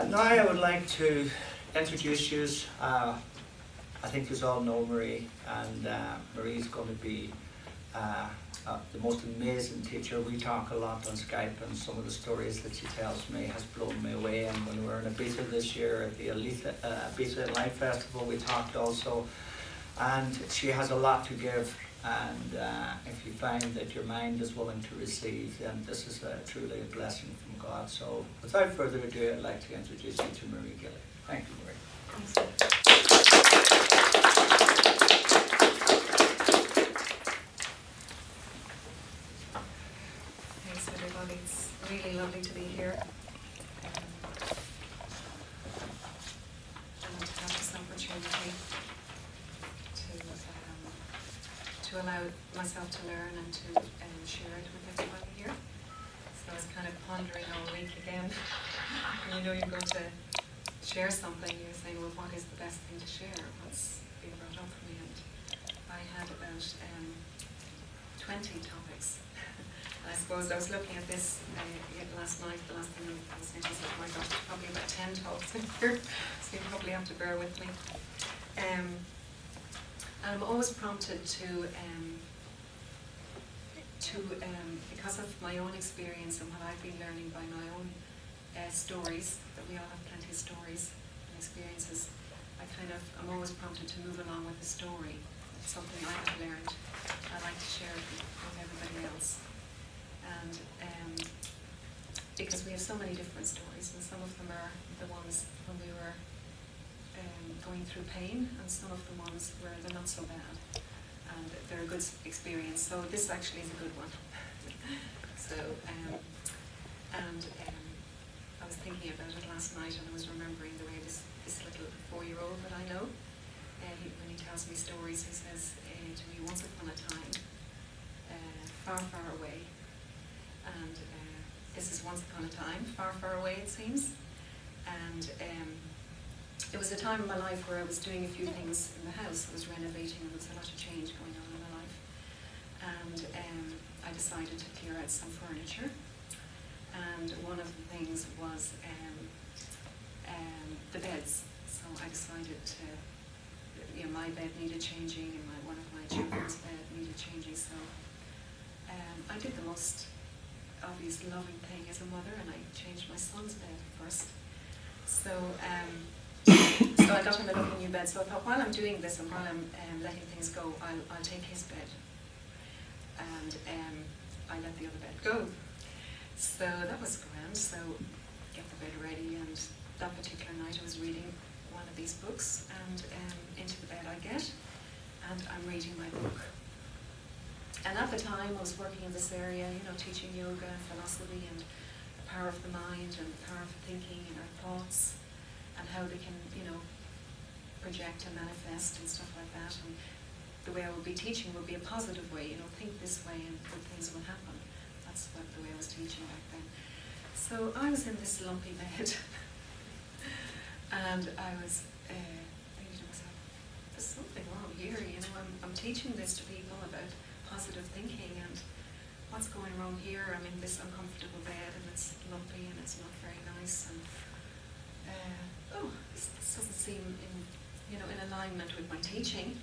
Now I would like to introduce you. I think you all know Marie, and Marie's going to be the most amazing teacher. We talk a lot on Skype, and some of the stories that she tells me has blown me away. And when we were in Ibiza this year at the Ibiza Life Festival, we talked also. And she has a lot to give. And if you find that your mind is willing to receive, then this is truly a blessing from God. So without further ado, I'd like to introduce you to Marie Gillick. Thank you, Marie. Thanks, everybody. It's really lovely to be here. And to have this opportunity to allow myself to learn and to share it with everybody here. So I was kind of pondering all week again. When you know you're going to share something, you're saying, well, what is the best thing to share? What's being brought up for me? And I had about 20 topics. And I suppose I was looking at this last night, the last thing I was saying, I said, oh my gosh, probably about 10 talks in here, so you probably have to bear with me. And I'm always prompted to because of my own experience and what I've been learning by my own stories, that we all have plenty of stories and experiences, I'm always prompted to move along with the story. It's something I have learned. I like to share it with everybody else. And because we have so many different stories, and some of them are the ones when we were going through pain, and some of the ones where they're not so bad, and they're a good experience. So this actually is a good one. So, I was thinking about it last night, and I was remembering the way this little 4-year-old that I know, when he tells me stories, he says to me, once upon a time, far, far away, and this is once upon a time, far, far away it seems, and it was a time in my life where I was doing a few things in the house. I was renovating, and there was a lot of change going on in my life. And I decided to clear out some furniture. And one of the things was the beds. So I decided to, my bed needed changing, and one of my children's bed needed changing. So I did the most obvious loving thing as a mother, and I changed my son's bed first. So I got him a lovely new bed. So I thought, while I'm doing this and while I'm letting things go, I'll take his bed, and I let the other bed go. So that was grand. So get the bed ready, and that particular night I was reading one of these books, and into the bed I get, and I'm reading my book. And at the time I was working in this area, teaching yoga and philosophy and the power of the mind and the power of thinking and our thoughts, and how they can, project and manifest and stuff like that. And the way I would be teaching would be a positive way, think this way and good things will happen. That's the way I was teaching back then. So I was in this lumpy bed, and I was thinking to myself, there's something wrong here, I'm teaching this to people about positive thinking, and what's going wrong here? I'm in this uncomfortable bed, and it's lumpy, and it's not very nice, and this doesn't seem in alignment with my teaching.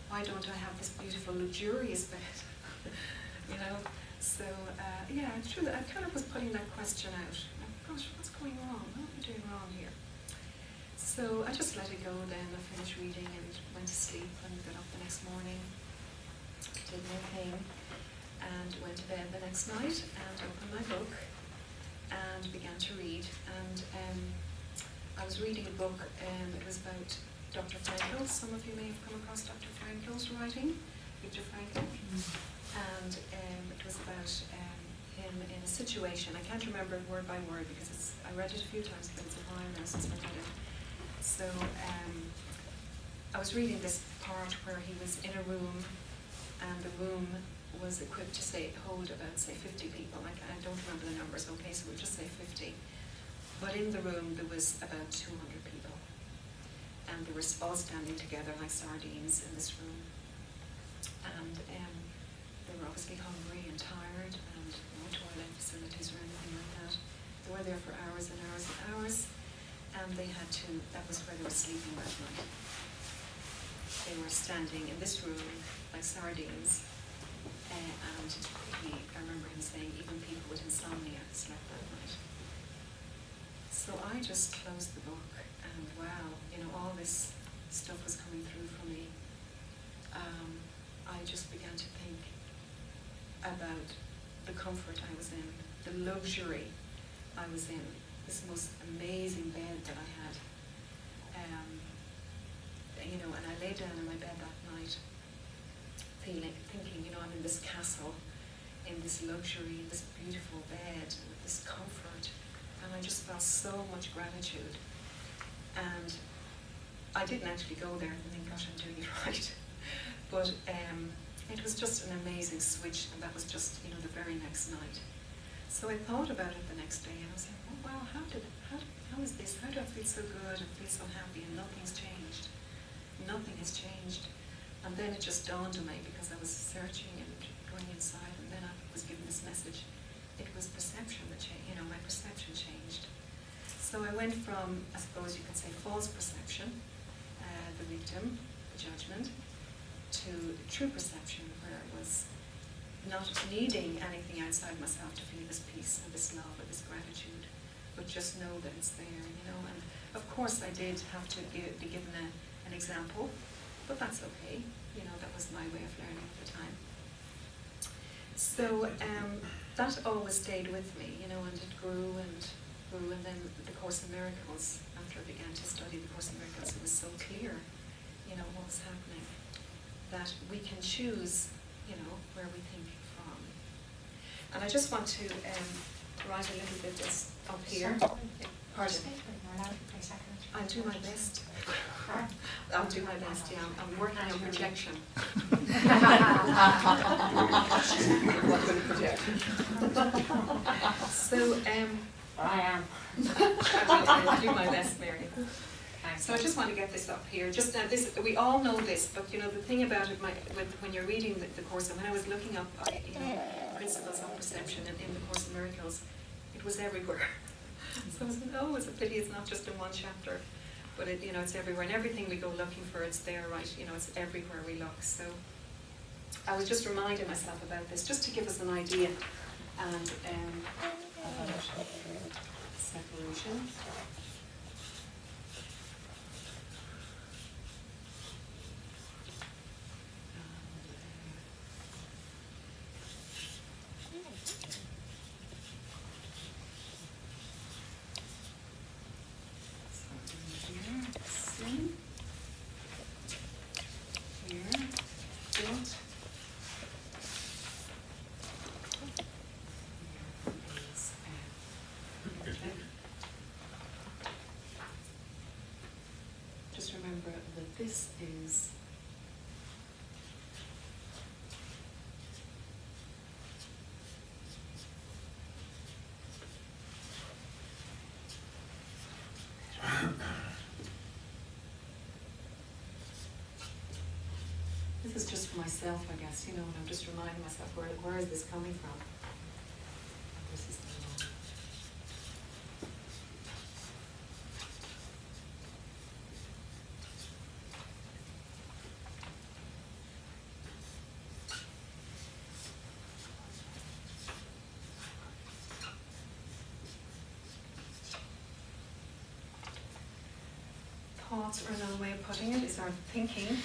Why don't I have this beautiful, luxurious bed? So I kind of was putting that question out. Gosh, what's going wrong? What am I doing wrong here? So I just let it go then. I finished reading and went to sleep, and got up the next morning, did my thing, and went to bed the next night, and opened my book, and began to read. And I was reading a book, it was about Dr. Frankl. Some of you may have come across Dr. Frankl's writing, Viktor Frankl. And it was about him in a situation. I can't remember it word by word because I read it a few times, but it's a while now since I read it. So I was reading this part where he was in a room, and the room was equipped to hold about 50 people. I don't remember the numbers, okay, so we'll just say 50. But in the room there was about 200 people. And they were all standing together like sardines in this room. And they were obviously hungry and tired, and no toilet facilities or anything like that. They were there for hours and hours and hours. imagine that was where they were sleeping that night. They were standing in this room like sardines, and I remember him saying even people with insomnia slept that night. So I just closed the book, and wow, all this stuff was coming through for me. I just began to think about the comfort I was in, the luxury I was in, this most amazing bed that I had. And I lay down in my bed that night, thinking, I'm in this castle, in this luxury, in this beautiful bed, with this comfort, and I just felt so much gratitude. And I didn't actually go there and think, gosh, I'm doing it right. But it was just an amazing switch, and that was just, the very next night. So I thought about it the next day, and I was like, oh wow, how is this? How do I feel so good and feel so happy, and nothing's changed? Nothing has changed. And then it just dawned on me, because I was searching and going inside, and then I was given this message. It was perception that changed, my perception changed. So I went from, I suppose you could say, false perception, the victim, the judgment, to true perception, where it was not needing anything outside myself to feel this peace and this love and this gratitude, but just know that it's there, And of course I did have to be given an example, but that's okay. That was my way of learning at the time. So that always stayed with me, and it grew and grew, and then the Course in Miracles, after I began to study the Course in Miracles, it was so clear, what was happening, that we can choose, where we think from. And I just want to write a little bit just up here. Pardon? I'll do my best. I'll do my best, yeah. I'm working on projection. So, I am. I'll do my best, Mary. So I just want to get this up here. Just this, we all know this, but the thing about it, when you're reading the Course, and when I was looking up, principles of perception in the Course in Miracles, it was everywhere. So I was like, oh, it's a pity it's not just in one chapter, but it's everywhere, and everything we go looking for, it's there, right? It's everywhere we look. So I was just reminding myself about this, just to give us an idea, and about separation. Just remember that this is this is just for myself, I guess, and I'm just reminding myself, where is this coming from? This is the thoughts, or another way of putting it, is our thinking.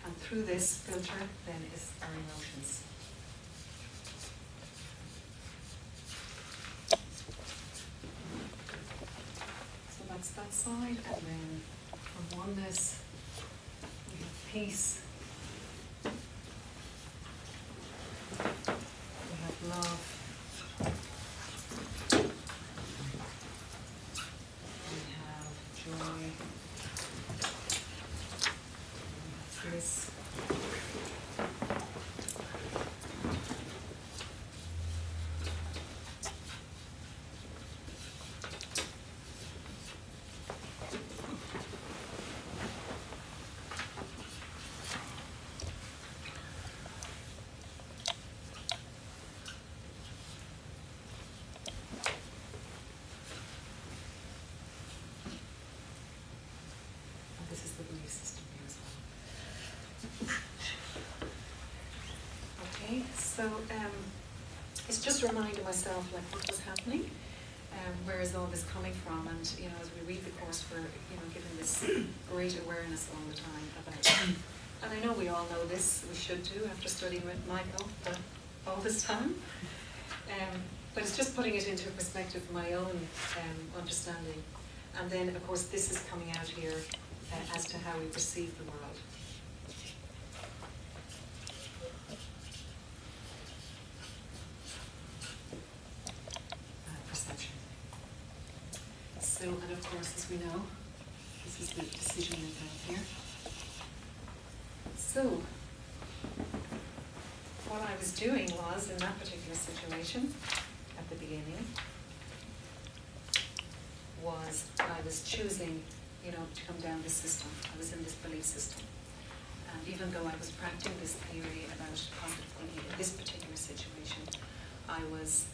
And through this filter, then, is our emotions. So that's that side, and then from oneness, we have peace. Love. We have joy. We have bliss. So it's just reminding myself like what was happening, where is all this coming from, and you know, as we read the course, we're given this great awareness all the time about. And I know we all know this. We should do after studying with Michael for all this time. But it's just putting it into perspective of my own understanding. And then, of course, this is coming out here as to how we perceive the world. Perception. So, and of course, as we know, this is the decision making here. So, what I was doing was, in that particular situation, at the beginning, was I was choosing, to come down this system. I was in this belief system. And even though I was practicing this theory about positive thinking in this particular situation, I was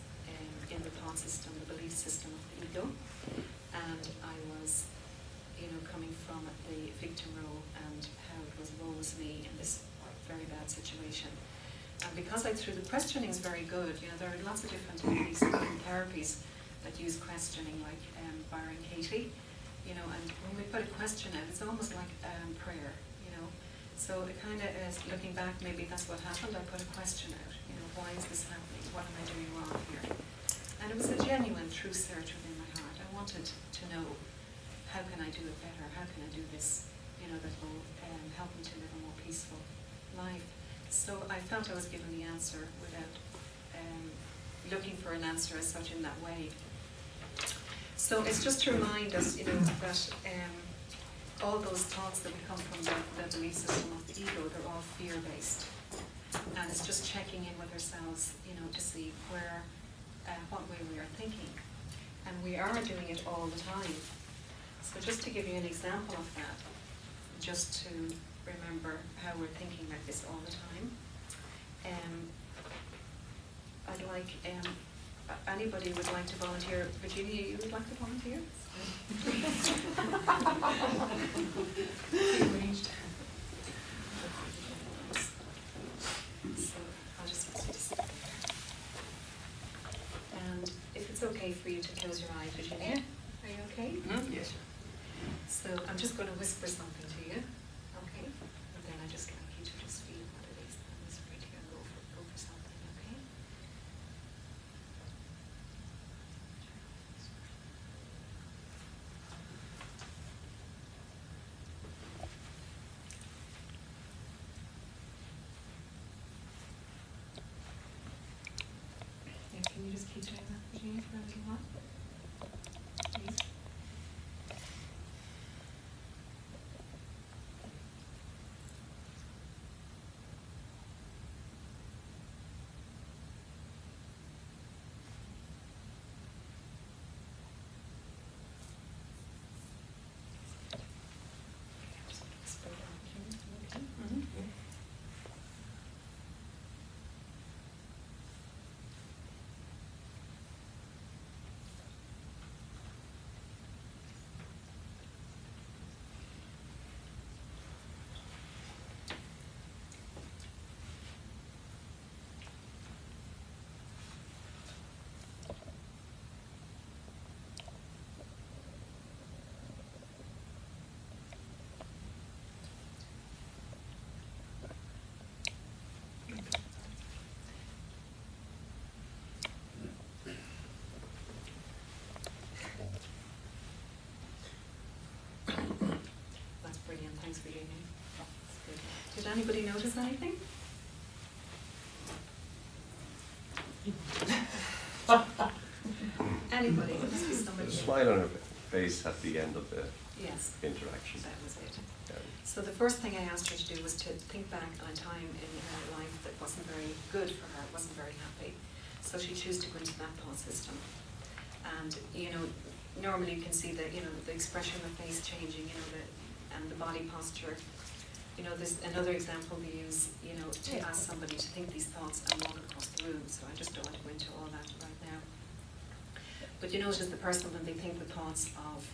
in the thought system, the belief system of the ego. And I was, coming from the victim role and how it was woe was me in this very bad situation. And because the questioning is very good, there are lots of different techniques and therapies that use questioning, like Byron Katie, and when we put a question out, it's almost like prayer, So it kind of is, looking back, maybe that's what happened. I put a question out, why is this happening? What am I doing wrong here? And it was a genuine, true search within my heart. I wanted to know, how can I do it better? How can I do this, that will help me to live a more peaceful life? So I felt I was given the answer without looking for an answer as such in that way. So it's just to remind us, that all those thoughts that we come from the belief system of the ego, they're all fear-based. And it's just checking in with ourselves, to see where, what way we are thinking. And we are doing it all the time. So just to give you an example of that, just to remember how we're thinking like this all the time. I'd like, anybody would like to volunteer? Virginia, you would like to volunteer? Arranged. So I'll just ask you to sit there. And if it's okay for you to close your eyes, Virginia, are you okay? Yes. So I'm just going to whisper something to you, okay? And then I just like you to just feel what it is. I'm whispering to you and go for something, okay? Yeah, can you just keep doing that, Virginia, for as you want? Please. That's brilliant. Thanks for doing it. That's good. Did anybody notice anything? Anybody? There must be somebody. A smile on her face at the end of the Yes. interaction. That was it. Yeah. So the first thing I asked her to do was to think back on a time in her life that wasn't very good for her, wasn't very happy. So she chose to go into that thought system. And, normally you can see the expression of the face changing, and the body posture. There's another example we use, to ask somebody to think these thoughts and walk across the room. So I just don't want to go into all that right now. But it's just the person when they think the thoughts of,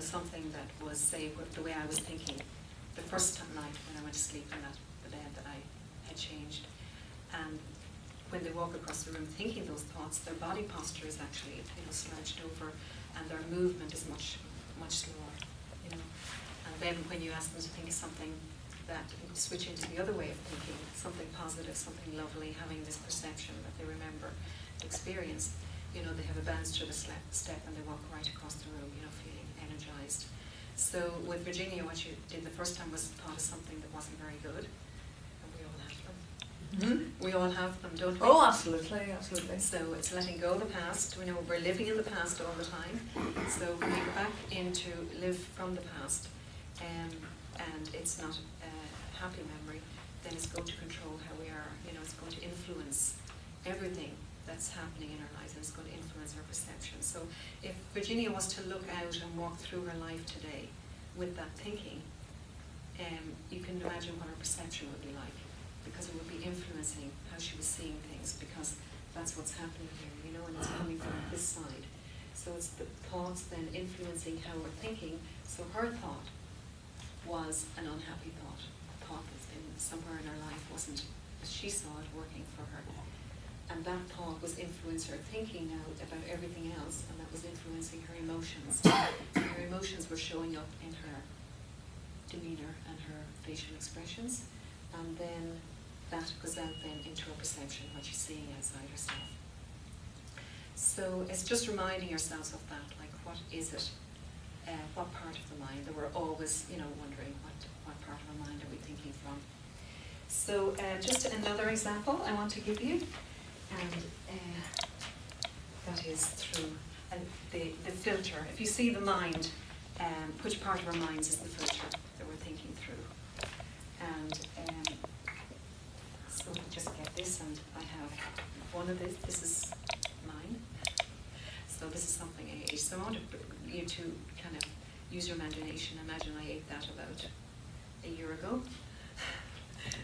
something that was, say, the way I was thinking the first night when I went to sleep in the bed that I had changed. And when they walk across the room thinking those thoughts, their body posture is actually, slouched over, and their movement is much slower, And then when you ask them to think of something that switch into the other way of thinking, something positive, something lovely, having this perception that they remember the experience, they have a bounce through the step and they walk right across the room, feeling energized. So with Virginia, what you did the first time was thought of something that wasn't very good, and we all have them. Mm-hmm. We all have them, don't we? Oh, absolutely, absolutely. So it's letting go of the past. We know we're living in the past all the time. So when we go back into live from the past, and it's not a happy memory, then it's going to control how we are. It's going to influence everything that's happening in our lives, and it's going to influence our perception. So if Virginia was to look out and walk through her life today with that thinking, you can imagine what her perception would be like, because it would be influencing how she was seeing things, because that's what's happening here, and it's coming from this side. So it's the thoughts then influencing how we're thinking. So her thought was an unhappy thought, a thought that's been somewhere in her life wasn't, as she saw it, working for her. And that thought was influencing her thinking now about everything else, and that was influencing her emotions. And her emotions were showing up in her demeanor and her facial expressions, and then that goes out then into her perception, what she's seeing outside herself. So it's just reminding ourselves of that, like what is it, what part of the mind that we're always, wondering what part of our mind are we thinking from. So just another example I want to give you, and that is through the filter. If you see the mind, which part of our minds is the filter that we're thinking through? And so we just get this, and I have one of this is mine. So this is something I ate. So I want you to kind of use your imagination. Imagine I ate that about a year ago.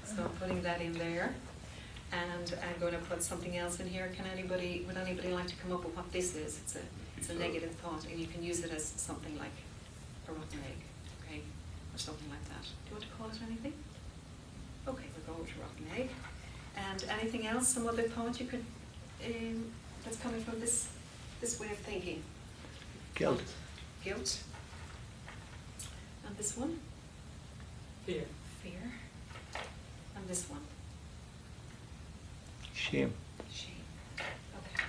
So I'm putting that in there. And I'm going to put something else in here. Would anybody like to come up with what this is? It's a negative thought, and you can use it as something like a rotten egg, okay? Or something like that. Do you want to call it anything? Okay, we'll go with rotten egg. And anything else, some other thought you could, that's coming from this way of thinking? Guilt. Guilt. And this one? Fear. Fear. And this one? Shame. Shame. Okay.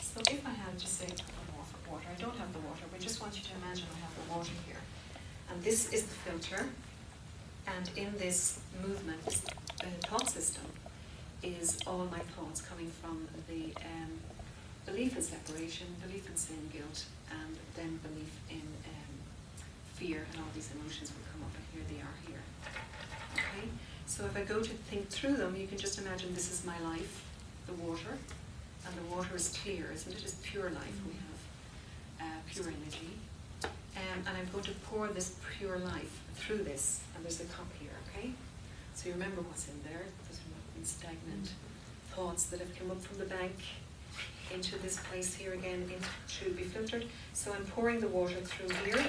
So if I had just say a cup of water, I don't have the water, but I just want you to imagine I have the water here. And this is the filter. And in this movement, this thought system, is all my thoughts coming from the belief in separation, belief in sin, guilt, and then belief in fear, and all these emotions will come up, and here they are here. Okay? So if I go to think through them, you can just imagine this is my life, the water, and the water is clear, isn't it? It's pure life. We have pure energy. And I'm going to pour this pure life through this, and there's a cup here, okay? So you remember what's in there. There's nothing stagnant thoughts that have come up from the bank into this place here again, to be filtered. So I'm pouring the water through here,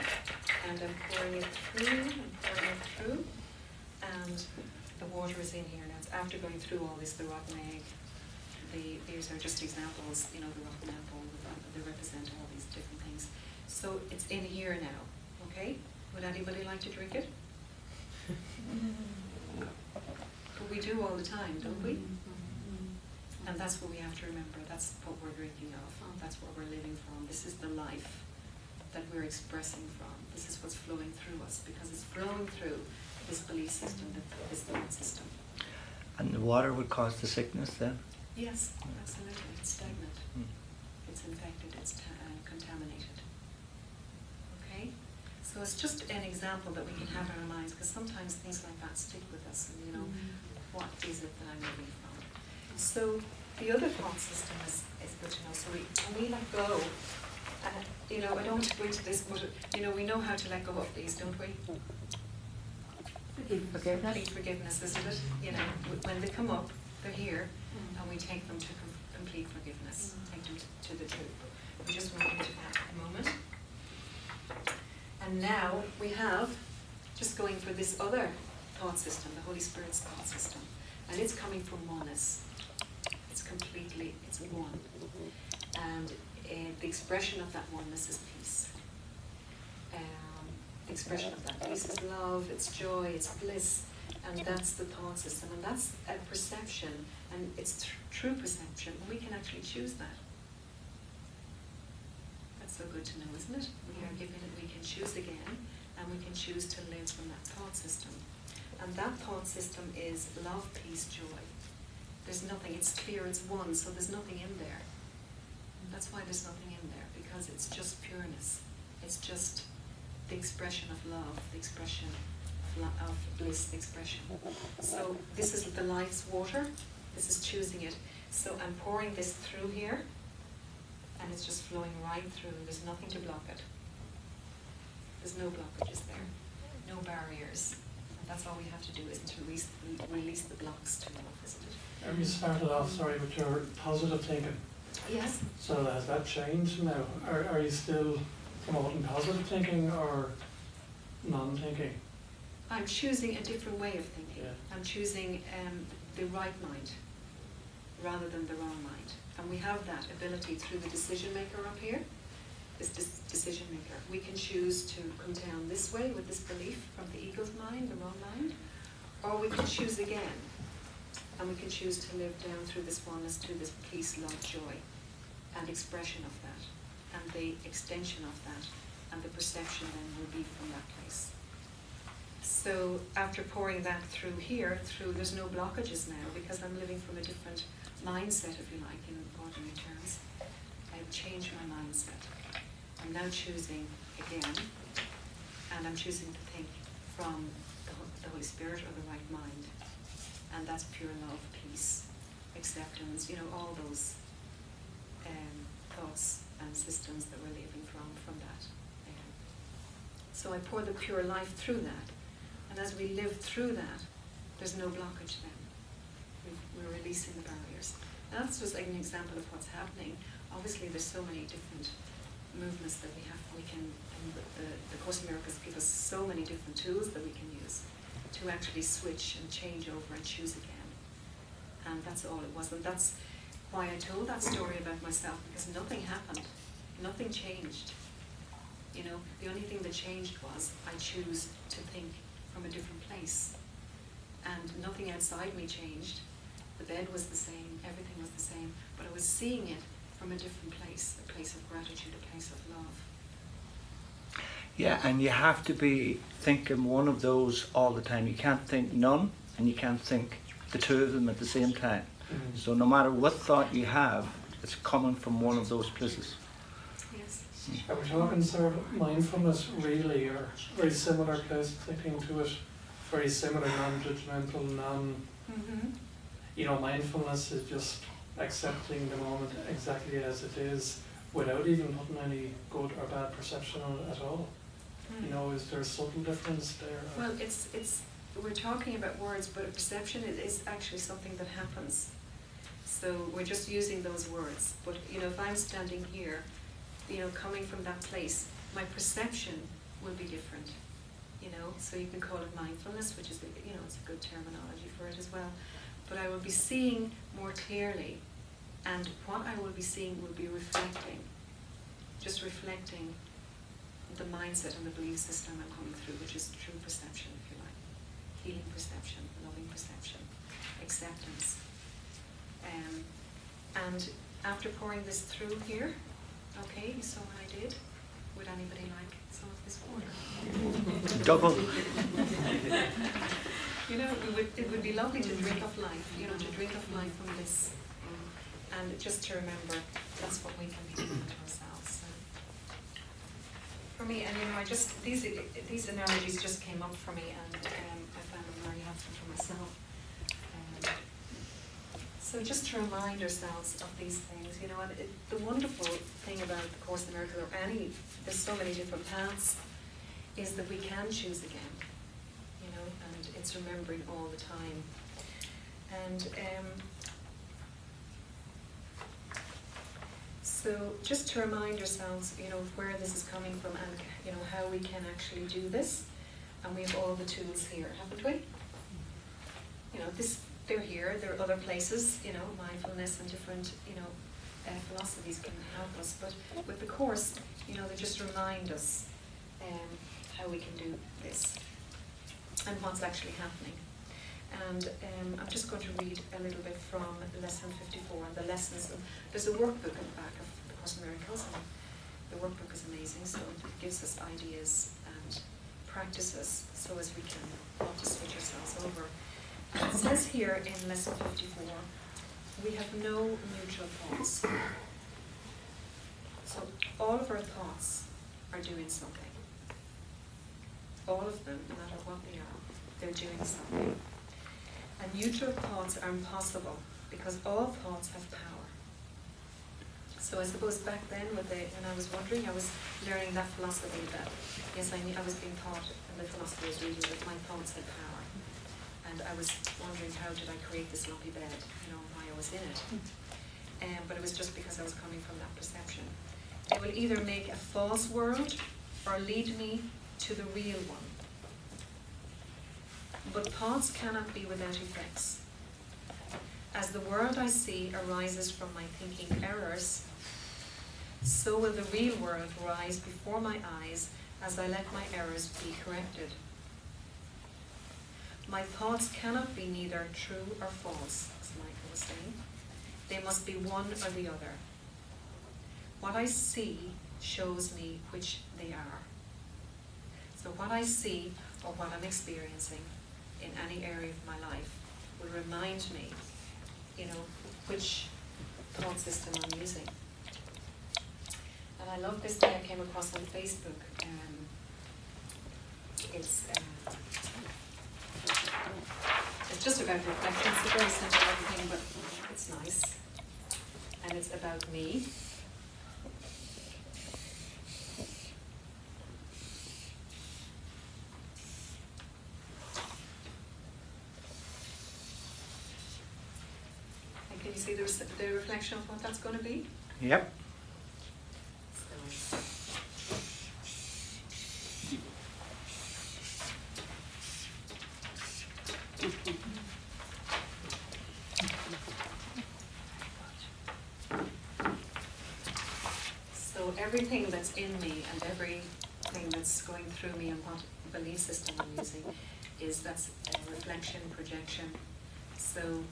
and I'm pouring it through, and the water is in here now. It's after going through all this, the rotten egg. These are just examples, the rotten apple, they represent all these different things. So it's in here now, okay? Would anybody like to drink it? But we do all the time, don't we? And that's what we have to remember. That's what we're drinking of. That's what we're living from. This is the life that we're expressing from. This is what's flowing through us, because it's flowing through this belief system, this thought system. And the water would cause the sickness then? Yes, absolutely. It's stagnant. It's infected. It's contaminated. Okay? So it's just an example that we can have in our minds, because sometimes things like that stick with us, and what is it that I'm living from? So the other thought system is good to know. So when we let go, and I don't want to go into this, but we know how to let go of these, don't we? Forgiveness. Complete forgiveness, isn't it? When they come up, they're here, and we take them to complete forgiveness, take them to the truth. We just went into that for a moment. And now we have just going for this other thought system, the Holy Spirit's thought system. And it's coming from oneness. It's completely, it's one. And the expression of that oneness is peace. The expression of that peace is love, it's joy, it's bliss, and that's the thought system, and that's a perception, and it's true perception, and we can actually choose that. That's so good to know, isn't it? We are given it, we can choose again, and we can choose to live from that thought system. And that thought system is love, peace, joy. There's nothing, it's clear, it's one, so there's nothing in there. That's why there's nothing in there, because it's just pureness. It's just the expression of love, the expression of bliss, the expression. So this is the life's water, this is choosing it. So I'm pouring this through here, and it's just flowing right through. There's nothing to block it. There's no blockages there, no barriers. And that's all we have to do, is to release the blocks to love, isn't it? And you started off, sorry, with your positive thinking. Yes. So has that changed now? Are you still promoting positive thinking or non-thinking? I'm choosing a different way of thinking. Yeah. I'm choosing the right mind rather than the wrong mind. And we have that ability through the decision maker up here, this decision maker. We can choose to come down this way with this belief from the ego's mind, the wrong mind, or we can choose again. And we can choose to live down through this oneness, to this peace, love, joy, and expression of that, and the extension of that, and the perception then will be from that place. So after pouring that through here, there's no blockages now, because I'm living from a different mindset, if you like, in ordinary terms. I've changed my mindset. I'm now choosing again, and I'm choosing to think from the Holy Spirit or the right mind. And that's pure love, peace, acceptance, all those thoughts and systems that we're living from that. So I pour the pure life through that, and as we live through that, there's no blockage then. We're releasing the barriers. And that's just like an example of what's happening. Obviously, there's so many different movements that we can, and the Course in Miracles give us so many different tools that we can use to actually switch and change over and choose again. And that's all it was. And that's why I told that story about myself, because nothing happened. Nothing changed. The only thing that changed was I choose to think from a different place. And nothing outside me changed. The bed was the same, everything was the same, but I was seeing it from a different place, a place of gratitude, a place of love. Yeah, and you have to be thinking one of those all the time. You can't think none, and you can't think the two of them at the same time. Mm. So no matter what thought you have, it's coming from one of those places. Yes. Are we talking sort of mindfulness really, or very similar place of thinking to it? Very similar, non-judgmental, Mm-hmm. mindfulness is just accepting the moment exactly as it is without even putting any good or bad perception on it at all. Is there a subtle difference there? Well, it's we're talking about words, but a perception is actually something that happens. So we're just using those words. But if I'm standing here, coming from that place, my perception will be different. So you can call it mindfulness, which is it's a good terminology for it as well. But I will be seeing more clearly, and what I will be seeing will be reflecting, just reflecting the mindset and the belief system I'm coming through, which is true perception, if you like. Healing perception, loving perception, acceptance. And after pouring this through here, okay, you saw what I did? Would anybody like some of this water? Double. It would be lovely to drink of life, to drink of life from this. And just to remember, that's what we can be doing to ourselves. For me, and I just, these analogies just came up for me, and I found them very helpful for myself. So just to remind ourselves of these things, and the wonderful thing about the Course in Miracles, or there's so many different paths, is that we can choose again, and it's remembering all the time. And so just to remind ourselves, where this is coming from, and how we can actually do this, and we have all the tools here, haven't we? they're here. There are other places, you know, mindfulness and different, you know, philosophies can help us. But with the course, you know, they just remind us how we can do this and what's actually happening. And I'm just going to read a little bit from lesson 54 and the lessons. There's a workbook at the back of the Course in Miracles, and the workbook is amazing, so it gives us ideas and practices so as we can not to switch ourselves over. And it says here in lesson 54, we have no neutral thoughts. So all of our thoughts are doing something. All of them, no matter what they are, they're doing something. And neutral thoughts are impossible because all thoughts have power. So I suppose back then, when I was wondering, I was learning that philosophy that, yes, I was being taught, and the philosophy was reading that my thoughts had power. And I was wondering, how did I create this lumpy bed, you know, why I was in it. But it was just because I was coming from that perception. They will either make a false world or lead me to the real one. But thoughts cannot be without effects. As the world I see arises from my thinking errors, so will the real world rise before my eyes as I let my errors be corrected. My thoughts cannot be neither true or false, as Michael was saying. They must be one or the other. What I see shows me which they are. So what I see or what I'm experiencing in any area of my life will remind me, you know, which thought system I'm using. And I love this thing I came across on Facebook. It's just about reflection. It's a very simple thing, but it's nice. And it's about me. And can you see the reflection of what that's going to be? Yep. So everything that's in me and everything that's going through me and what belief system I'm using that's a reflection, projection. So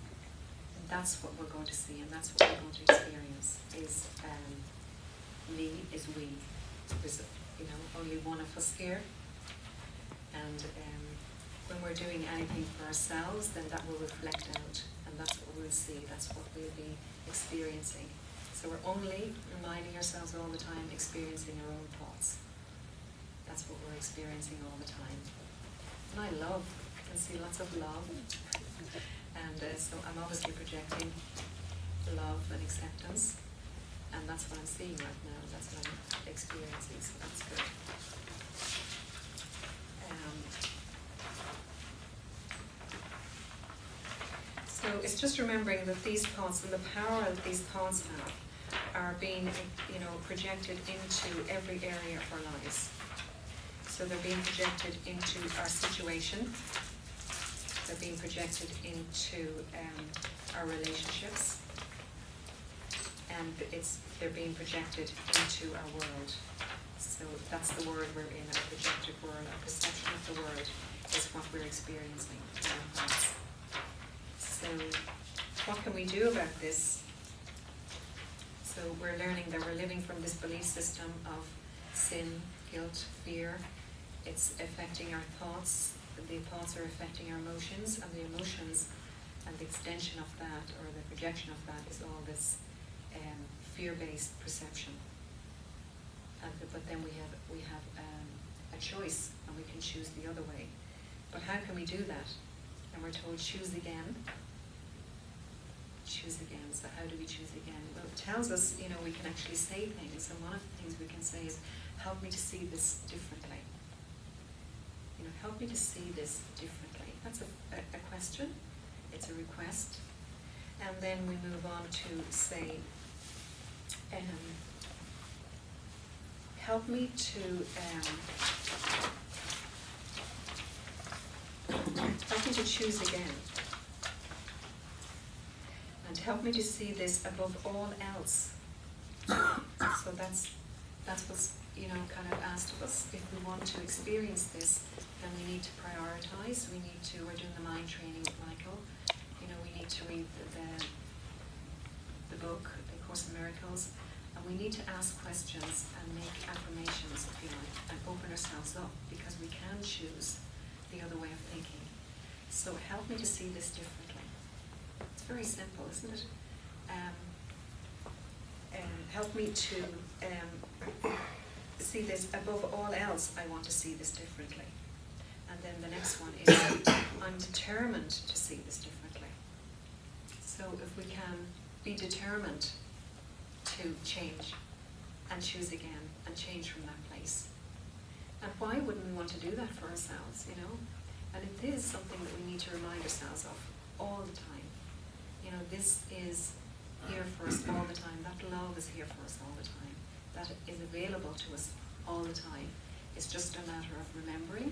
that's what we're going to see and that's what we're going to experience is me is we. There's, you know, only one of us here. And when we're doing anything for ourselves, then that will reflect out and that's what we'll see, that's what we'll be experiencing. So we're only reminding ourselves all the time, experiencing our own thoughts. That's what we're experiencing all the time. And I can see lots of love. And so I'm obviously projecting love and acceptance. And that's what I'm seeing right now. That's what I'm experiencing, so that's good. So it's just remembering that these thoughts and the power that these thoughts have are being, you know, projected into every area of our lives. So they're being projected into our situation. They're being projected into our relationships. And they're being projected into our world. So that's the world we're in, our projected world. Our perception of the world is what we're experiencing in our thoughts. So what can we do about this? So we're learning that we're living from this belief system of sin, guilt, fear. It's affecting our thoughts. The thoughts are affecting our emotions, and the emotions and the extension of that, or the projection of that, is all this fear-based perception. But then we have a choice, and we can choose the other way. But how can we do that? And we're told, choose again. Choose again. So how do we choose again? Well, it tells us, you know, we can actually say things, and one of the things we can say is, help me to see this differently. You know, help me to see this differently. That's a question. It's a request. And then we move on to say, help me to choose again. And help me to see this above all else. So that's what's, kind of asked of us. If we want to experience this, then we need to prioritize. We're doing the mind training with Michael. We need to read the book, A Course in Miracles, and we need to ask questions and make affirmations, if you like, and open ourselves up, because we can choose the other way of thinking. So help me to see this differently. It's very simple, isn't it? Help me to see this above all else. I want to see this differently. And then the next one is, I'm determined to see this differently. So if we can be determined to change and choose again and change from that place. And why wouldn't we want to do that for ourselves, And it is something that we need to remind ourselves of all the time. This is here for us all the time. That love is here for us all the time. That is available to us all the time. It's just a matter of remembering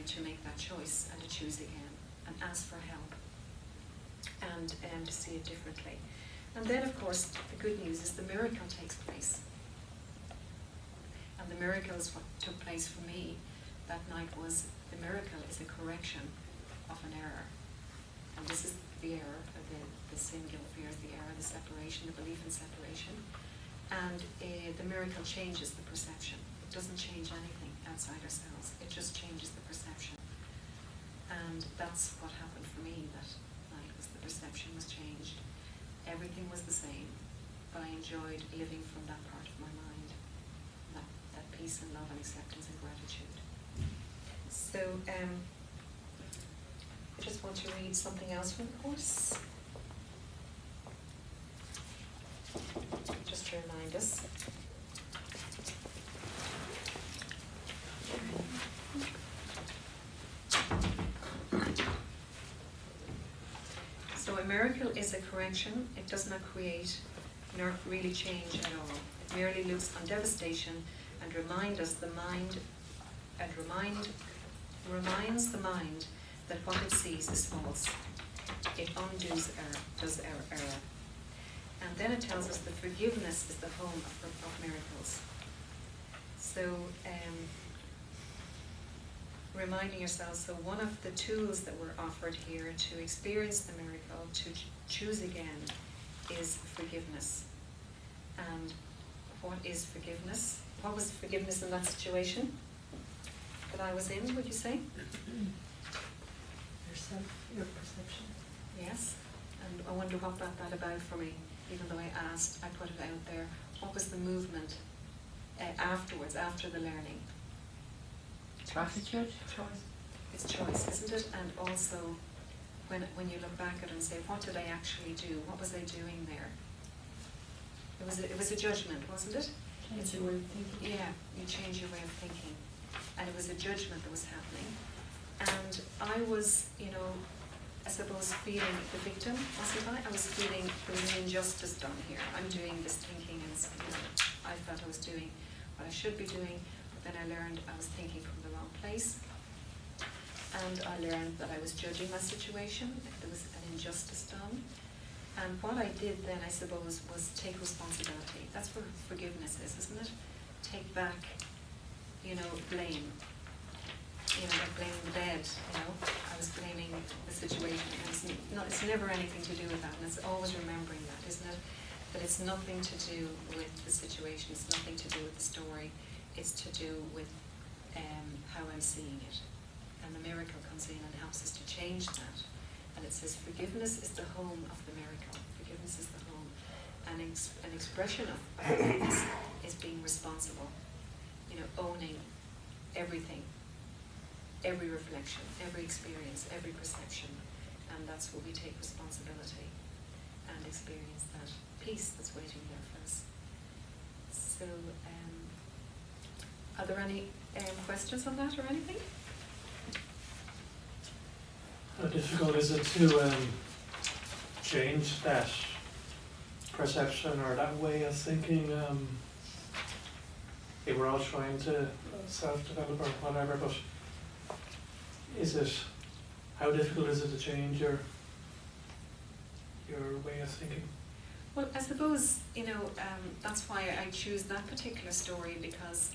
to make that choice and to choose again and ask for help and to see it differently. And then, of course, the good news is the miracle takes place. And the miracle is what took place for me that night. Was the miracle is a correction of an error. And this is the error, the sin, guilt, fear is the error, the separation, the belief in separation. And the miracle changes the perception. It doesn't change anything outside ourselves. It just changes the perception. And that's what happened for me that night, was the perception was changed. Everything was the same, but I enjoyed living from that part of my mind, that peace and love and acceptance and gratitude. So I just want to read something else from the course, just to remind us. So a miracle is a correction. It does not create nor really change at all. It merely looks on devastation and reminds the mind that what it sees is false. It undoes error. And then it tells us that forgiveness is the home of miracles. So reminding yourselves, so one of the tools that we're offered here to experience the miracle, to choose again, is forgiveness. And what is forgiveness? What was forgiveness in that situation that I was in, would you say? Yourself, your perception. Yes. And I wonder what brought that about for me, even though I asked, I put it out there. What was the movement afterwards, after the learning? Gratitude, choice. It's choice, isn't it? And also, when you look back at it and say, what did I actually do? What was I doing there? It was a judgment, wasn't it? Change your way of thinking. Yeah, you change your way of thinking. And it was a judgment that was happening. And I was, I suppose, feeling the victim, wasn't I? I was feeling there was an injustice done here. I'm doing this thinking, and I felt I was doing what I should be doing. Then I learned I was thinking from the wrong place, and I learned that I was judging my situation. There was an injustice done, and what I did then, I suppose, was take responsibility. That's where forgiveness is, isn't it? Take back, blame. Like blaming the dead. I was blaming the situation. And it's never anything to do with that, and it's always remembering that, isn't it? That it's nothing to do with the situation. It's nothing to do with the story. It's to do with how I'm seeing it. And the miracle comes in and helps us to change that. And it says forgiveness is the home of the miracle. Forgiveness is the home. And an expression of forgiveness is being responsible. Owning everything, every reflection, every experience, every perception. And that's where we take responsibility and experience that peace that's waiting there for us. So, are there any questions on that or anything? How difficult is it to change that perception or that way of thinking? We're all trying to self-develop or whatever, but how difficult is it to change your your way of thinking? Well, I suppose, that's why I choose that particular story, because,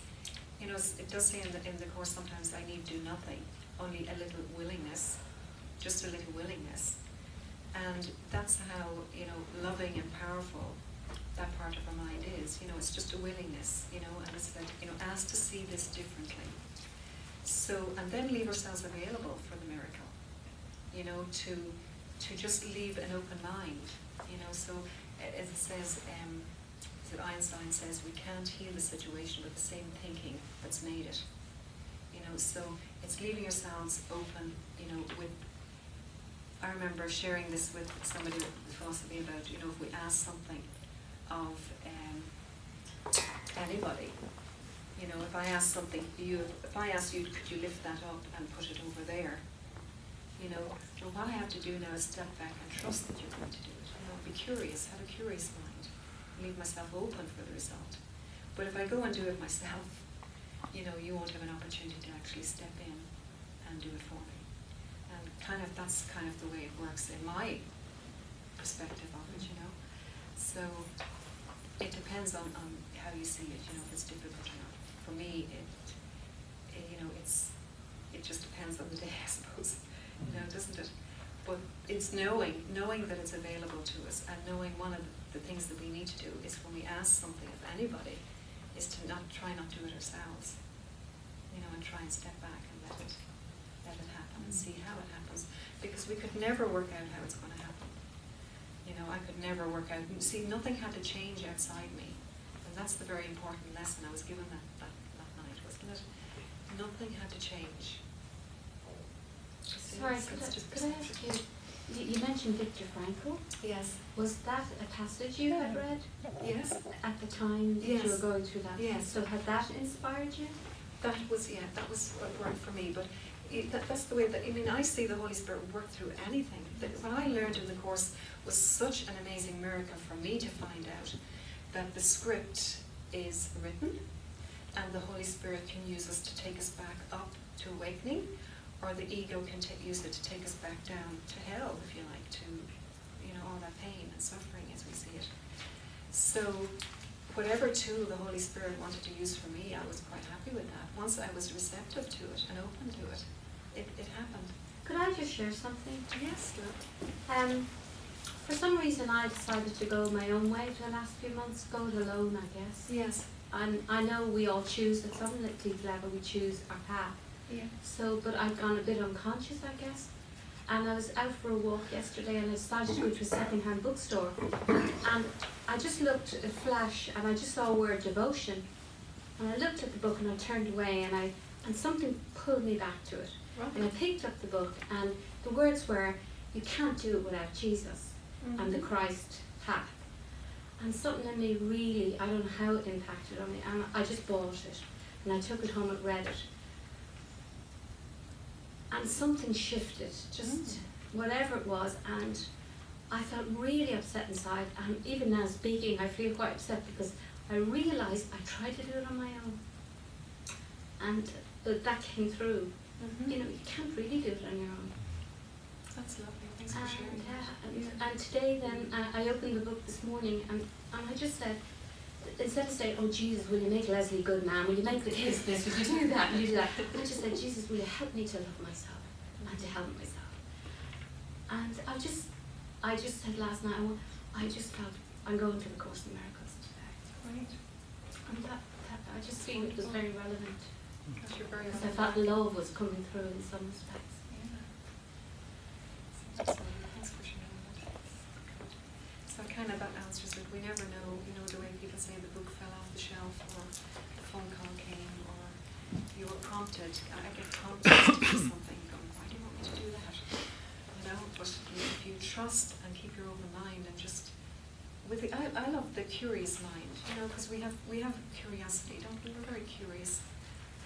it does say in the course sometimes I need do nothing, only a little willingness, just a little willingness. And that's how, loving and powerful that part of our mind is. It's just a willingness, and it's that, ask to see this differently. So, and then leave ourselves available for the miracle, to just leave an open mind, so as it says, Einstein says, we can't heal the situation with the same thinking that's made it. So it's leaving yourselves open, with, I remember sharing this with somebody with philosophy about, if we ask something of anybody, if I ask something, if I ask you, could you lift that up and put it over there? Well, what I have to do now is step back and trust that you're going to do it. Be curious, have a curious mind, leave myself open for the result. But if I go and do it myself, you won't have an opportunity to actually step in and do it for me. And that's kind of the way it works in my perspective of it, So it depends on how you see it, if it's difficult or not. For me, it just depends on the day, I suppose, doesn't it? But it's knowing that it's available to us, and knowing one of the things that we need to do is when we ask something of anybody, is to try not to do it ourselves, and try and step back and let it happen and see how it happens, because we could never work out how it's going to happen. I could never work out. See, nothing had to change outside me, and that's the very important lesson I was given that night, wasn't it? Nothing had to change. Sorry, could I ask you, you mentioned Viktor Frankl. Yes. Was that a passage you had read Yes. at the time that you were going through that? Yes. So had that inspired you? That was what worked for me, but that's the way that, I see the Holy Spirit work through anything. What I learned in the course was such an amazing miracle for me to find out that the script is written, and the Holy Spirit can use us to take us back up to awakening, or the ego can use it to take us back down to hell, if you like, to, all that pain and suffering as we see it. So whatever tool the Holy Spirit wanted to use for me, I was quite happy with that. Once I was receptive to it and open to it, it happened. Could I just share something? Yes, For some reason I decided to go my own way for the last few months, go it alone, I guess. Yes. And I know we all choose, at some level we choose our path. Yeah. So, but I've gone a bit unconscious, I guess. And I was out for a walk yesterday, and I decided to go to a second-hand bookstore. And I just looked at a flash, and I just saw a word devotion. And I looked at the book, and I turned away, and something pulled me back to it. Right. And I picked up the book, and the words were, you can't do it without Jesus and the Christ path. And something in me really, I don't know how it impacted on me, and I just bought it. And I took it home and read it. And something shifted, just whatever it was, and I felt really upset inside, and even now speaking I feel quite upset because I realised I tried to do it on my own, and that came through. You can't really do it on your own. That's lovely, thanks for sharing. And today then I opened the book this morning, and I just said, instead of saying, oh Jesus, will you make Leslie good, man? Will you make the kids this? Will you do that? Will you do that? I just said, Jesus, will you help me to love myself and to help myself? And I just said last night, I just felt I'm going to the Course in Miracles today. Right. And that I just feel it was very relevant. Because you're very Because I felt love was coming through in some respects. Thanks for sharing that. So kind of that answers it. We never know, the way people say the book fell off the shelf, or the phone call came, or you were prompted. I get prompted to do something, going, why do you want me to do that? But if you trust and keep your open mind and just, I love the curious mind, because we have curiosity, don't we? We're very curious.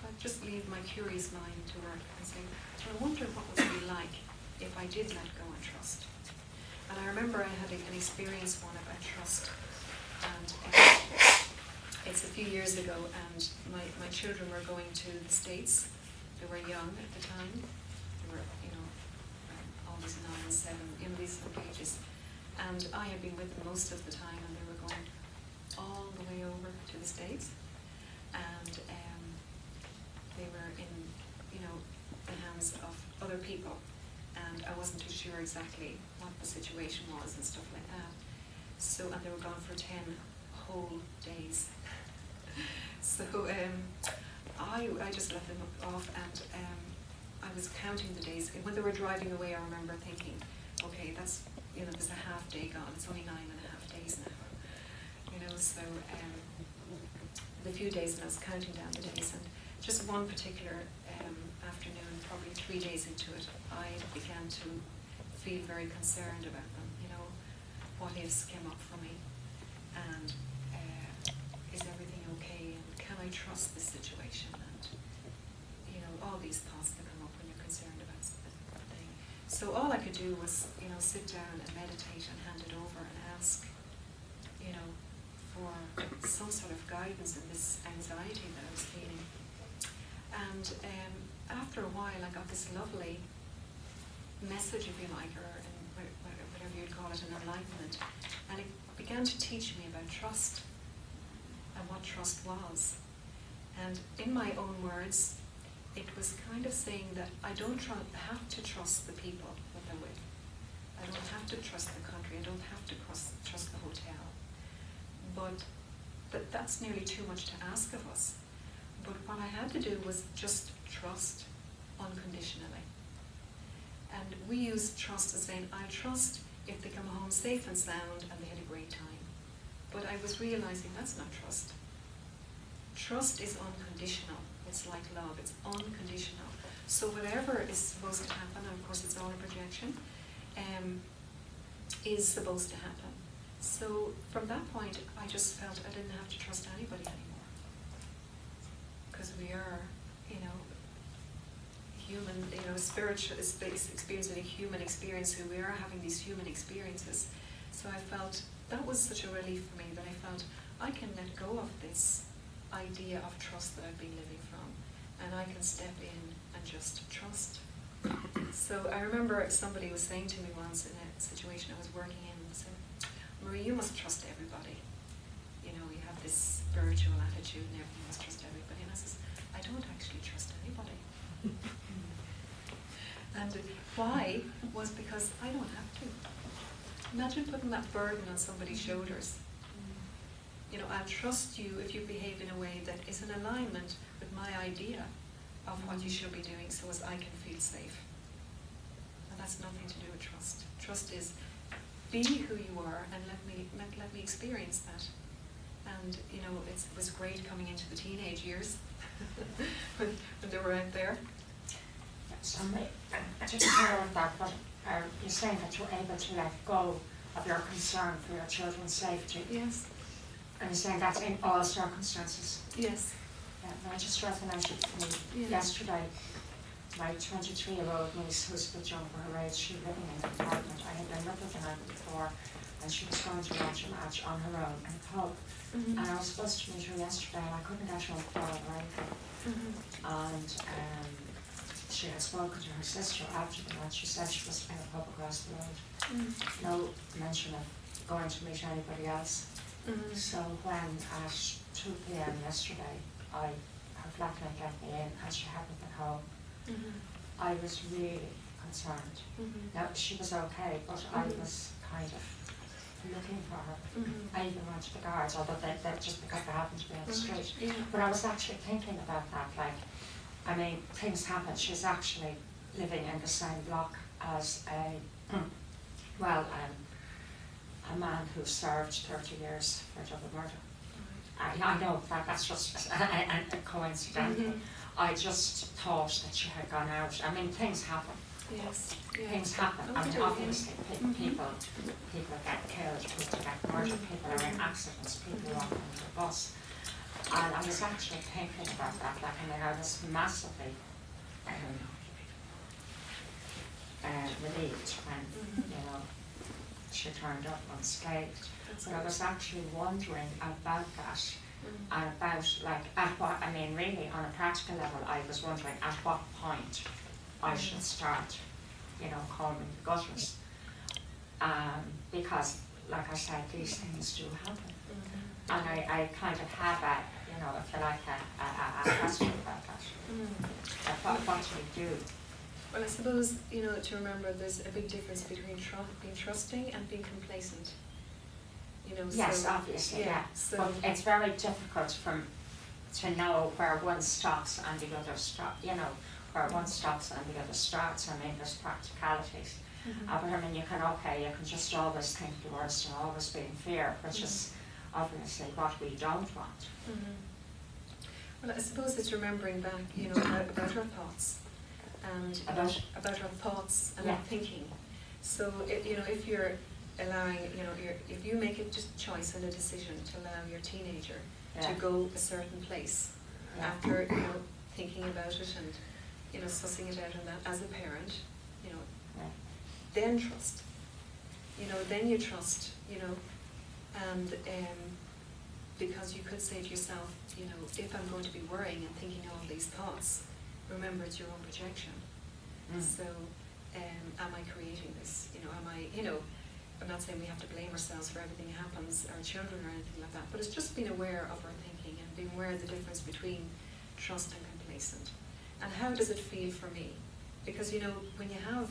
I just leave my curious mind to work and say, I wonder what would it be like if I did let go and trust. And I remember I had an experience one about trust, and it's a few years ago, and my children were going to the States. They were young at the time. They were, always 9 and 7, these young ages. And I had been with them most of the time, and they were going all the way over to the States. And they were in, you know, the hands of other people. And I wasn't too sure exactly what the situation was and stuff like that. So, and they were gone for 10 whole days. So I just let them off, and I was counting the days. When they were driving away, I remember thinking, okay, that's, you know, there's a half day gone. It's only 9.5 days now. You know, so the few days, and I was counting down the days, and just one particular afternoon, probably 3 days into it, I began to feel very concerned about them. You know, what ifs came up for me, and is everything okay, and can I trust this situation, and you know, all these thoughts that come up when you're concerned about a thing. So all I could do was, you know, sit down and meditate and hand it over and ask, you know, for some sort of guidance in this anxiety that I was feeling. And after a while, I got this lovely message, if you like, or whatever you'd call it, an enlightenment, and it began to teach me about trust and what trust was. And in my own words, it was kind of saying that I don't have to trust the people that they're with. I don't have to trust the country. I don't have to trust the hotel. But that's nearly too much to ask of us. But what I had to do was just trust unconditionally. And we use trust as saying, I trust if they come home safe and sound and they had a great time. But I was realizing that's not trust. Trust is unconditional. It's like love. It's unconditional. So whatever is supposed to happen, and of course it's all a projection, is supposed to happen. So from that point, I just felt I didn't have to trust anybody anymore. Because we are, you know, human, you know, spiritual, experiencing a human experience, who we are having these human experiences. So I felt that was such a relief for me, that I felt I can let go of this idea of trust that I've been living from, and I can step in and just trust. So I remember somebody was saying to me once in a situation I was working in, and said, Marie, you must trust everybody. You know, you have this spiritual attitude and everything, you must trust everybody. And I says, I don't actually trust anybody. And why was because I don't have to. Imagine putting that burden on somebody's shoulders. You know, I'll trust you if you behave in a way that is in alignment with my idea of what you should be doing, so as I can feel safe. And that's nothing to do with trust. Trust is be who you are and let me experience that. And you know, it was great coming into the teenage years when they were out there. So just to follow with that, but you're saying that you're able to let go of your concern for your children's safety. Yes. And you're saying that's in all circumstances. Yes. Yeah, and I just resonated with me Yeah. yesterday. My 23-year-old niece, who's a bit younger her age, she was living in an apartment. I had been with her the night before, and she was going to watch a match on her own in a pub. Mm-hmm. And I was supposed to meet her yesterday, and I couldn't get her on the phone or anything. Mm-hmm. And she had spoken to her sister after the match. She said she was in a pub across the road. Mm-hmm. No mention of going to meet anybody else. Mm-hmm. So when at 2 p.m. yesterday, her flatmate let me in and she hadn't been home, Mm-hmm. I was really concerned. Mm-hmm. Now, she was okay, but I was kind of looking for her. Mm-hmm. I even went to the guards, although they just because they happened to be on the street. Yeah. But I was actually thinking about that, like, I mean, things happen. She's actually living in the same block as a man who served 30 years for double murder. I know that's just a coincidental. Mm-hmm. I just thought that she had gone out. I mean, things happen. Yes. Yeah. Things happen. Oh, I they mean, do, obviously, yeah. people get killed, people get murdered, people are in accidents, people walk under a bus. And I was actually thinking about that. Like, I mean, I was massively relieved when, you know, she turned up unscathed. But I was actually wondering about that. And about, like, at what, I mean, really, on a practical level, I was wondering at what point I should start, you know, combing the gutters. because, like I said, these things do happen. Mm-hmm. And I kind of have a, you know, if you like, a question about that. What do we do? Well, I suppose, you know, to remember there's a big difference between being trusting and being complacent. You know, Yes, so, obviously, yeah. So, But it's very difficult to know where one stops and the other starts, you know, where one stops and the other starts. I mean, there's practicalities. Mhm. But I mean, you can just always think the worst and always be in fear, which is obviously what we don't want. Mhm. Well, I suppose it's remembering back, you know, about our thoughts and About? our thoughts and Yeah. our thinking. So, you know, if you're allowing, you know, if you make a just choice and a decision to allow your teenager Yeah. to go a certain place Yeah. after, you know, thinking about it and, you know, sussing it out and that as a parent, you know, Yeah. then trust. You know, then you trust, you know, and because you could say to yourself, you know, if I'm going to be worrying and thinking all these thoughts, remember it's your own projection. So, am I creating this? You know, I'm not saying we have to blame ourselves for everything that happens, our children or anything like that, but it's just being aware of our thinking and being aware of the difference between trust and complacent. And how does it feel for me? Because, you know, when you have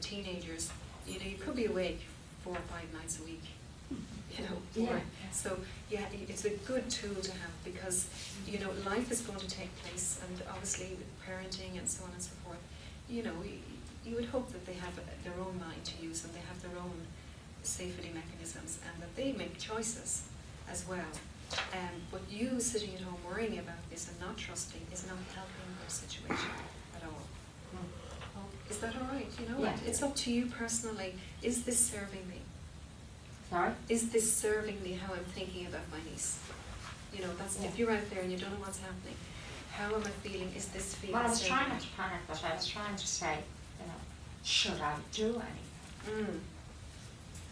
teenagers, you know, you could be awake 4 or 5 nights a week, you know. Yeah. So, yeah, it's a good tool to have because, you know, life is going to take place and obviously with parenting and so on and so forth, you know, you would hope that they have their own mind to use and they have their own safety mechanisms and that they make choices as well. But you sitting at home worrying about this and not trusting is not helping their situation at all. Is that all right? You know, Yeah. it's up to you personally. Is this serving me? Sorry? Is this serving me how I'm thinking about my niece? You know, that's if you're out there and you don't know what's happening, how am I feeling? Is this feeling Well, I was serving trying me? not to panic, but I was trying to say, you know, should I do anything?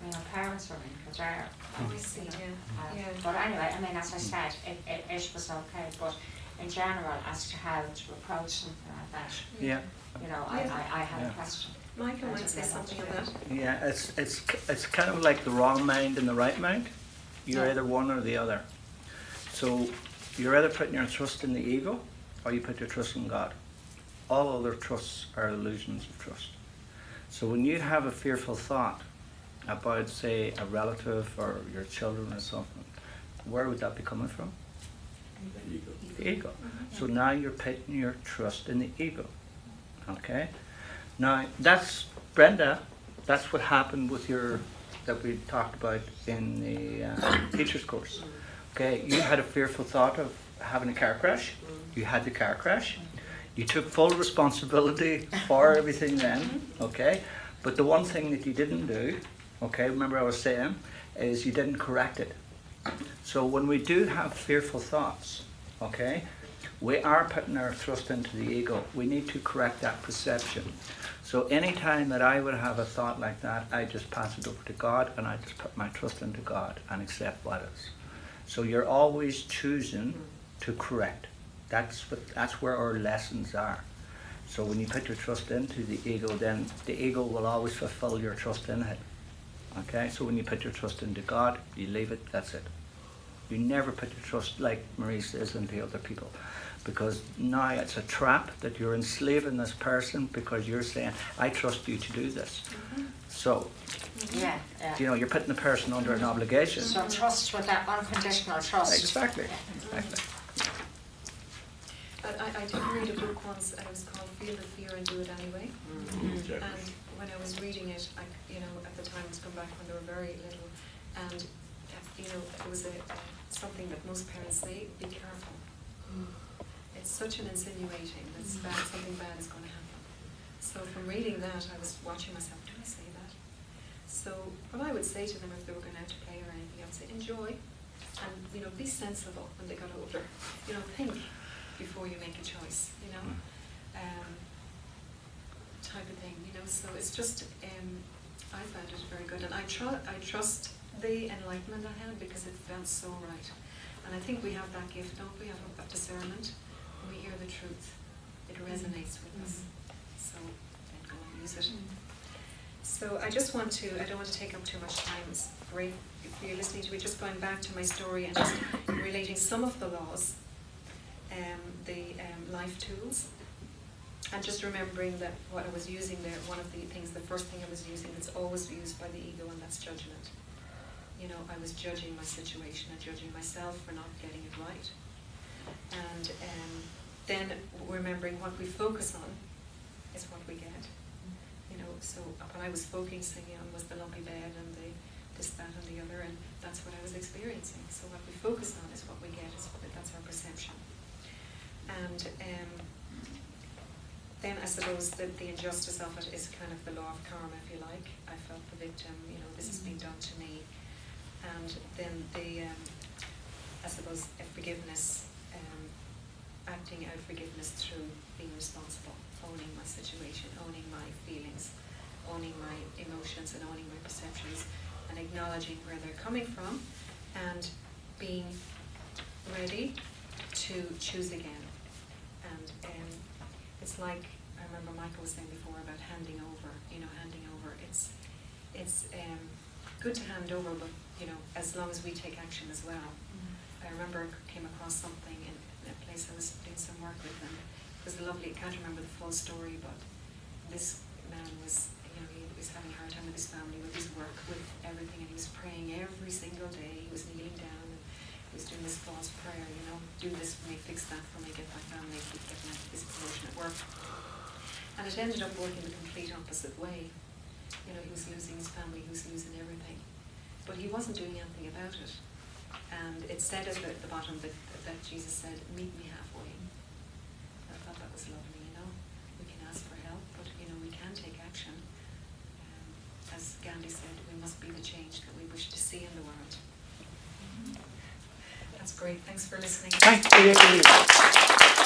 You know, parents are in there. Oh, I see, yeah. But anyway, I mean, as I said, it was okay, but in general, as to how to approach something like that, Yeah. you know, Yeah. I had Yeah. a question. Michael might say something on that. Yeah, it's kind of like the wrong mind and the right mind. You're Yeah. either one or the other. So you're either putting your trust in the ego or you put your trust in God. All other trusts are illusions of trust. So when you have a fearful thought about, say, a relative or your children or something, where would that be coming from? The ego. So now you're putting your trust in the ego. Okay? Now, that's, Brenda, that's what happened with that we talked about in the teacher's course. Okay, you had a fearful thought of having a car crash. You had the car crash. You took full responsibility for everything then, okay? But the one thing that you didn't do, okay, remember I was saying, is you didn't correct it. So when we do have fearful thoughts, okay, we are putting our trust into the ego. We need to correct that perception. So anytime that I would have a thought like that, I just pass it over to God and I just put my trust into God and accept what is. So you're always choosing to correct. That's where our lessons are. So when you put your trust into the ego, then the ego will always fulfill your trust in it. Okay? So when you put your trust into God, you leave it, that's it. You never put your trust, like Marie says, into other people. Because now it's a trap that you're enslaving this person because you're saying, I trust you to do this. So, Yeah, you know, you're putting the person under an obligation. So trust with that unconditional trust. Exactly. Exactly. I did read a book once and it was called Feel the Fear and Do It Anyway. And when I was reading it, you know, at the time it was come back when they were very little, and you know, it was something that most parents say, be careful. It's such an insinuating that something bad is going to happen. So from reading that, I was watching myself, do I say that? So what I would say to them if they were going out to play or anything, I would say enjoy and, you know, be sensible when they got older. You know, think before you make a choice, you know, type of thing, you know. So it's just, I found it very good. And I trust the enlightenment I had because it felt so right. And I think we have that gift, don't we, of discernment. When we hear the truth, it resonates with us. So then go and use it. So I just want to, I don't want to take up too much time. It's great if you're listening to me, just going back to my story and just relating some of the laws, the life tools, and just remembering that what I was using there, one of the things, the first thing I was using that's always used by the ego, and that's judgment. You know, I was judging my situation and judging myself for not getting it right. And then remembering what we focus on is what we get. You know, so what I was focusing on was the lumpy bed and the this, that, and the other, and that's what I was experiencing. So what we focus on is what we get. That's our perception. And then I suppose that the injustice of it is kind of the law of karma, if you like. I felt the victim. You know, this is being done to me. And then the, I suppose, forgiveness, acting out forgiveness through being responsible, owning my situation, owning my feelings, owning my emotions, and owning my perceptions, and acknowledging where they're coming from, and being ready to choose again. And it's like, I remember Michael was saying before about handing over, you know, handing over. It's good to hand over, but, you know, as long as we take action as well. I remember I came across something in a place I was doing some work with them. It was lovely, I can't remember the full story, but this man was, you know, he was having a hard time with his family, with his work, with everything, and he was praying every single day. He was kneeling down, and he was doing this false prayer, you know, do this for me, fix that for me, get my family, keep getting this promotion at work. And it ended up working the complete opposite way. You know, he was losing his family, he was losing everything. But he wasn't doing anything about it. And it said at the bottom that Jesus said, meet me halfway. And I thought that was lovely, you know. We can ask for help, but, you know, we can take action. As Gandhi said, we must be the change that we wish to see in the world. That's great. Thanks for listening. Thank you.